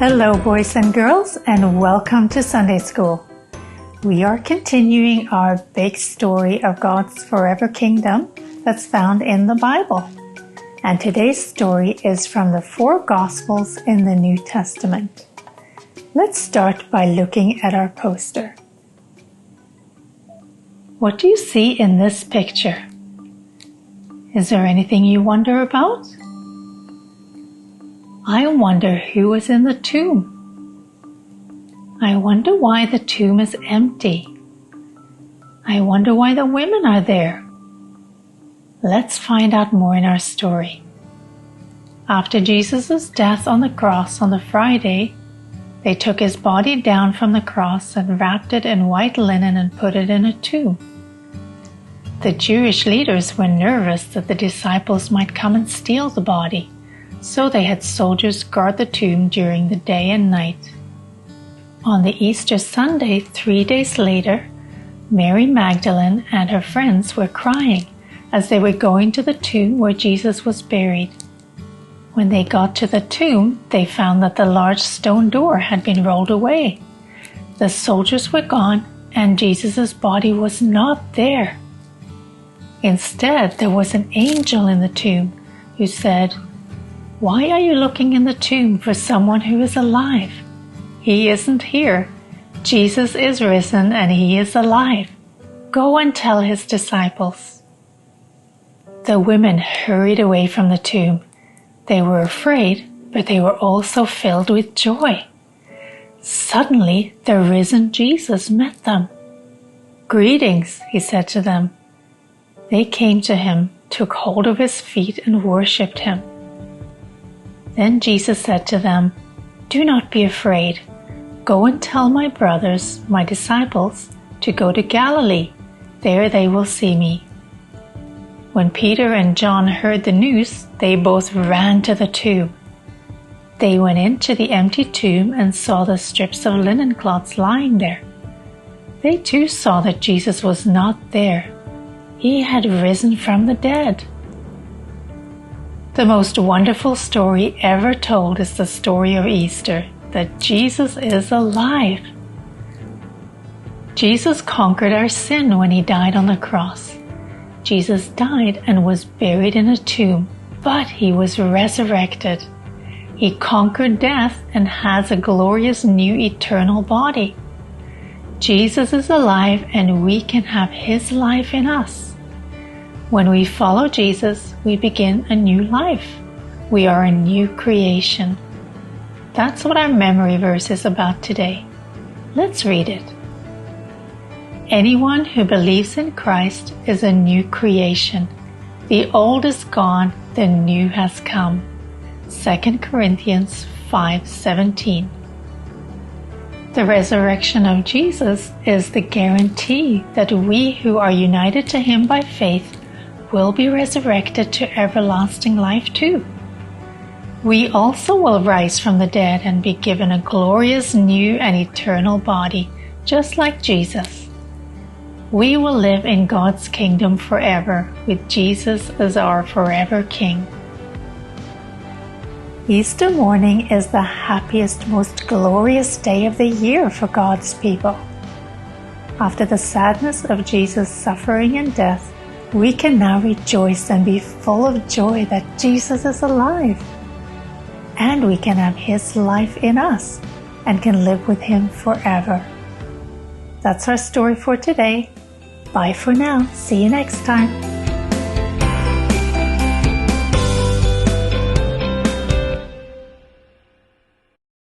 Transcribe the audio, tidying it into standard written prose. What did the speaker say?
Hello, boys and girls, and welcome to Sunday School. We are continuing our big story of God's forever kingdom that's found in the Bible. And today's story is from the 4 Gospels in the New Testament. Let's start by looking at our poster. What do you see in this picture? Is there anything you wonder about? I wonder who was in the tomb. I wonder why the tomb is empty. I wonder why the women are there. Let's find out more in our story. After Jesus' death on the cross on the Friday, they took his body down from the cross and wrapped it in white linen and put it in a tomb. The Jewish leaders were nervous that the disciples might come and steal the body, so they had soldiers guard the tomb during the day and night. On the Easter Sunday, 3 days later, Mary Magdalene and her friends were crying as they were going to the tomb where Jesus was buried. When they got to the tomb, they found that the large stone door had been rolled away. The soldiers were gone, and Jesus' body was not there. Instead, there was an angel in the tomb who said, "Why are you looking in the tomb for someone who is alive? He isn't here. Jesus is risen and he is alive. Go and tell his disciples." The women hurried away from the tomb. They were afraid, but they were also filled with joy. Suddenly, the risen Jesus met them. "Greetings," he said to them. They came to him, took hold of his feet, and worshipped him. Then Jesus said to them, "Do not be afraid. Go and tell my brothers, my disciples, to go to Galilee. There they will see me." When Peter and John heard the news, they both ran to the tomb. They went into the empty tomb and saw the strips of linen cloths lying there. They too saw that Jesus was not there. He had risen from the dead. The most wonderful story ever told is the story of Easter, that Jesus is alive. Jesus conquered our sin when he died on the cross. Jesus died and was buried in a tomb, but he was resurrected. He conquered death and has a glorious new eternal body. Jesus is alive and we can have his life in us. When we follow Jesus, we begin a new life. We are a new creation. That's what our memory verse is about today. Let's read it. Anyone who believes in Christ is a new creation. The old is gone, the new has come. 2 Corinthians 5:17. The resurrection of Jesus is the guarantee that we who are united to him by faith will be resurrected to everlasting life too. We also will rise from the dead and be given a glorious new and eternal body, just like Jesus. We will live in God's kingdom forever with Jesus as our forever King. Easter morning is the happiest, most glorious day of the year for God's people. After the sadness of Jesus' suffering and death, we can now rejoice and be full of joy that Jesus is alive. And we can have his life in us and can live with him forever. That's our story for today. Bye for now. See you next time.